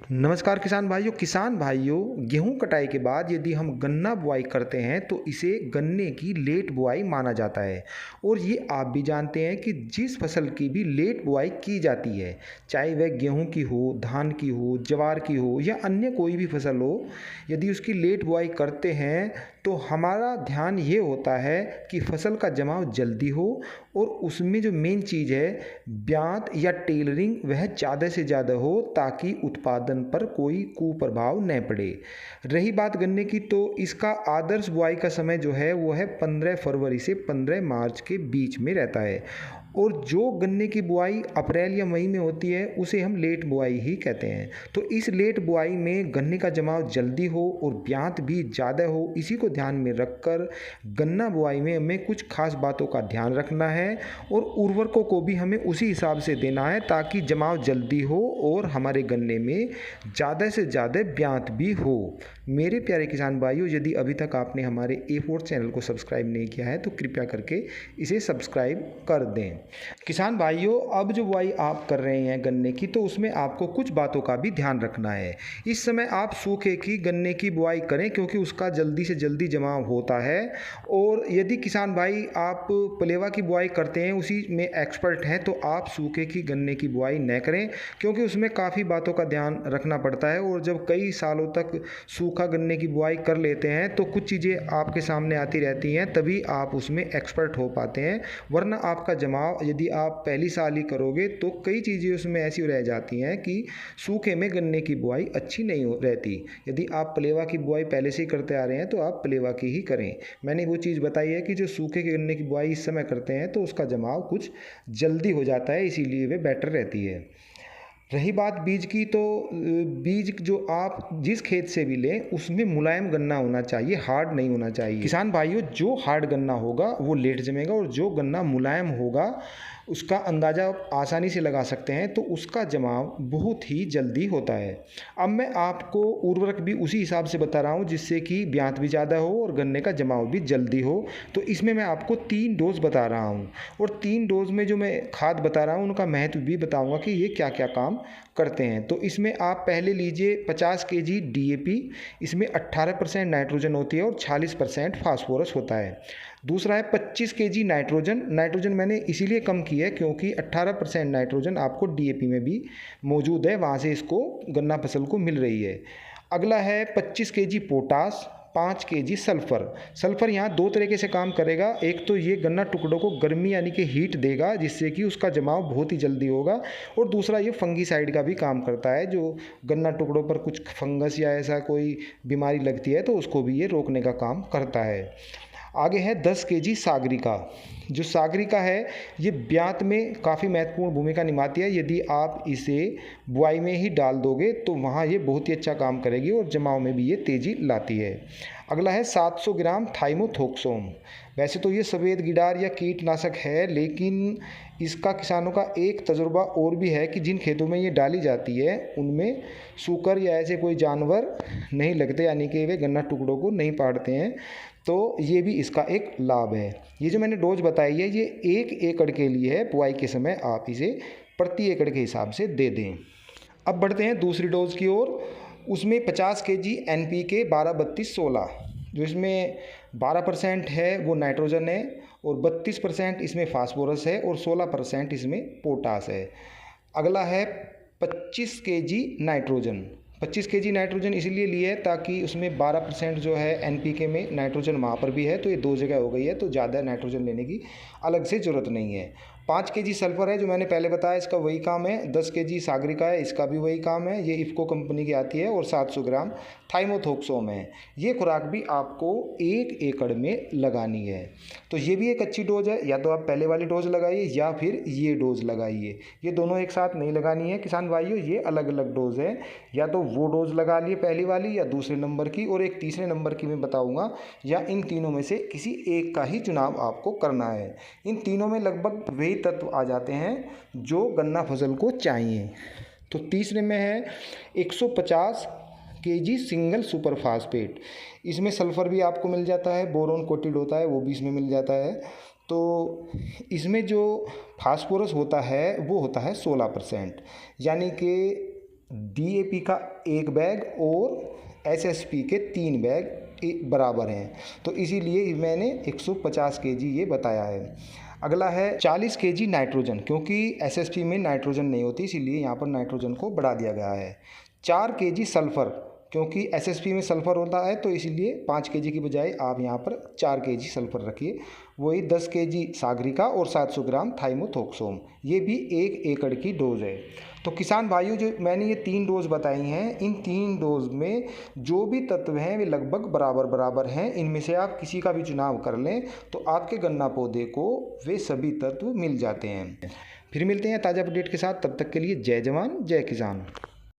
नमस्कार किसान भाइयों, गेहूं कटाई के बाद यदि हम गन्ना बुआई करते हैं तो इसे गन्ने की लेट बुआई माना जाता है। और ये आप भी जानते हैं कि जिस फसल की भी लेट बुआई की जाती है, चाहे वह गेहूं की हो, धान की हो, ज्वार की हो या अन्य कोई भी फसल हो, यदि उसकी लेट बुआई करते हैं तो हमारा ध्यान ये होता है कि फसल का जमाव जल्दी हो और उसमें जो मेन चीज़ है ब्यात या टेलरिंग वह ज़्यादा से ज़्यादा हो, ताकि उत्पादन पर कोई कुप्रभाव न पड़े। रही बात गन्ने की, तो इसका आदर्श बुआई का समय जो है वो है 15 फरवरी से 15 मार्च के बीच में रहता है। और जो गन्ने की बुआई अप्रैल या मई में होती है उसे हम लेट बुआई ही कहते हैं। तो इस लेट बुआई में गन्ने का जमाव जल्दी हो और ब्यात भी ज़्यादा हो, इसी को ध्यान में रखकर गन्ना बुआई में हमें कुछ खास बातों का ध्यान रखना है और उर्वरकों को भी हमें उसी हिसाब से देना है, ताकि जमाव जल्दी हो और हमारे गन्ने में ज़्यादा से ज़्यादा ब्यात भी हो। मेरे प्यारे किसान भाइयों, यदि अभी तक आपने हमारे A4 चैनल को सब्सक्राइब नहीं किया है तो कृपया करके इसे सब्सक्राइब कर दें। किसान भाइयों, अब जो बुआई आप कर रहे हैं गन्ने की, तो उसमें आपको कुछ बातों का भी ध्यान रखना है। इस समय आप सूखे की गन्ने की बुआई करें, क्योंकि उसका जल्दी से जल्दी जमाव होता है। और यदि किसान भाई आप पलेवा की बुआई करते हैं, उसी में एक्सपर्ट हैं, तो आप सूखे की गन्ने की बुआई न करें, क्योंकि उसमें काफ़ी बातों का ध्यान रखना पड़ता है। और जब कई सालों तक सूखा गन्ने की बुआई कर लेते हैं तो कुछ चीज़ें आपके सामने आती रहती हैं, तभी आप उसमें एक्सपर्ट हो पाते हैं। वरना आपका जमाव यदि आप पहली साल ही करोगे तो कई चीज़ें उसमें ऐसी रह जाती हैं कि सूखे में गन्ने की बुआई अच्छी नहीं रहती। यदि आप पलेवा की बुआई पहले से ही करते आ रहे हैं तो आप पलेवा की ही करें। मैंने वो चीज़ बताई है कि जो सूखे के गन्ने की बुआई इस समय करते हैं तो उसका जमाव कुछ जल्दी हो जाता है, इसीलिए वे बेटर रहती है। रही बात बीज की, तो बीज जो आप जिस खेत से भी लें उसमें मुलायम गन्ना होना चाहिए, हार्ड नहीं होना चाहिए। किसान भाइयों, जो हार्ड गन्ना होगा वो लेट जमेगा और जो गन्ना मुलायम होगा उसका अंदाज़ा आप आसानी से लगा सकते हैं, तो उसका जमाव बहुत ही जल्दी होता है। अब मैं आपको उर्वरक भी उसी हिसाब से बता रहा हूँ जिससे कि ब्यात भी ज़्यादा हो और गन्ने का जमाव भी जल्दी हो। तो इसमें मैं आपको 3 डोज बता रहा हूँ और 3 डोज में जो मैं खाद बता रहा हूँ उनका महत्व भी बताऊँगा कि ये क्या क्या काम करते हैं। तो इसमें आप पहले लीजिए 50 केजी DAP, इसमें 18% नाइट्रोजन होती है और 46% फास्फोरस होता है। दूसरा है 25 केजी नाइट्रोजन। नाइट्रोजन मैंने इसीलिए कम की है क्योंकि 18% नाइट्रोजन आपको DAP में भी मौजूद है, वहाँ से इसको गन्ना फसल को मिल रही है। अगला है 25 KG potash, 5 KG sulphur. Sulphur यहाँ 2 तरीके से काम करेगा। एक तो ये गन्ना टुकड़ों को गर्मी यानी कि हीट देगा, जिससे कि उसका जमाव बहुत ही जल्दी होगा। और दूसरा ये फंगीसाइड का भी काम करता है, जो गन्ना टुकड़ों पर कुछ फंगस या ऐसा कोई बीमारी लगती है तो उसको भी ये रोकने का काम करता है। आगे है 10 केजी सागरिका। जो सागरिका है ये ब्यात में काफ़ी महत्वपूर्ण भूमिका निभाती है। यदि आप इसे बुआई में ही डाल दोगे तो वहाँ ये बहुत ही अच्छा काम करेगी और जमाव में भी ये तेज़ी लाती है। अगला है 700 ग्राम थाइमोथोक्सोम। वैसे तो ये सफ़ेद गिडार या कीटनाशक है, लेकिन इसका किसानों का एक तजुर्बा और भी है कि जिन खेतों में ये डाली जाती है उनमें सूकर या ऐसे कोई जानवर नहीं लगते, यानी कि वे गन्ना टुकड़ों को नहीं पाड़ते हैं। तो ये भी इसका एक लाभ है। ये जो मैंने डोज बताई है ये 1 एकड़ के लिए है। बुआई के समय आप इसे प्रति एकड़ के हिसाब से दे दें। अब बढ़ते हैं दूसरी डोज की ओर। उसमें 50 केजी NPK 12-32-16, जो इसमें 12% है वो नाइट्रोजन है और 32% इसमें फास्फोरस है और 16% इसमें पोटास है। अगला है 25 केजी नाइट्रोजन। 25 केजी नाइट्रोजन इसलिए लिए है ताकि उसमें 12% जो है NPK में नाइट्रोजन वहाँ पर भी है, तो ये 2 जगह हो गई है, तो ज़्यादा नाइट्रोजन लेने की अलग से ज़रूरत नहीं है। 5 केजी सल्फ़र है, जो मैंने पहले बताया इसका वही काम है। 10 केजी सागरिका है, इसका भी वही काम है, ये इफ़को कंपनी की आती है। और 700 ग्राम थाइमोथोक्सोम है। ये खुराक भी आपको 1 एकड़ में लगानी है। तो ये भी एक अच्छी डोज है। या तो आप पहले वाली डोज लगाइए या फिर ये डोज लगाइए, ये दोनों एक साथ नहीं लगानी है किसान भाइयों, ये अलग अलग डोज है। या तो वो डोज लगा लिए पहली वाली या दूसरे नंबर की, और एक तीसरे नंबर की मैं बताऊंगा, या इन तीनों में से किसी एक का ही चुनाव आपको करना है। इन तीनों में लगभग वही तत्व आ जाते हैं जो गन्ना फसल को चाहिए। तो तीसरे में है 150 केजी सिंगल सुपर फास्फेट। इसमें सल्फ़र भी आपको मिल जाता है, बोरोन कोटेड होता है वो भी इसमें मिल जाता है। तो इसमें जो फास्फोरस होता है वो होता है 16%, यानी कि DAP का 1 बैग और SSP के 3 बैग बराबर हैं, तो इसीलिए मैंने 150 kg ये बताया है। अगला है 40 kg नाइट्रोजन, क्योंकि SSP में नाइट्रोजन नहीं होती इसीलिए यहाँ पर नाइट्रोजन को बढ़ा दिया गया है। 4 kg सल्फ़र, क्योंकि SSP में सल्फ़र होता है तो इसीलिए 5 kg की बजाय आप यहाँ पर 4 kg सल्फ़र रखिए। वही 10 kg सागरिका और 700 ग्राम थाइमोथोक्सोम, ये भी 1 एकड़ की डोज़ है। तो किसान भाइयों, जो मैंने ये 3 डोज़ बताई हैं, इन 3 डोज़ में जो भी तत्व हैं वे लगभग बराबर बराबर हैं। इनमें से आप किसी का भी चुनाव कर लें तो आपके गन्ना पौधे को वे सभी तत्व मिल जाते हैं। फिर मिलते हैं ताज़ा अपडेट के साथ, तब तक के लिए जय जवान जय किसान।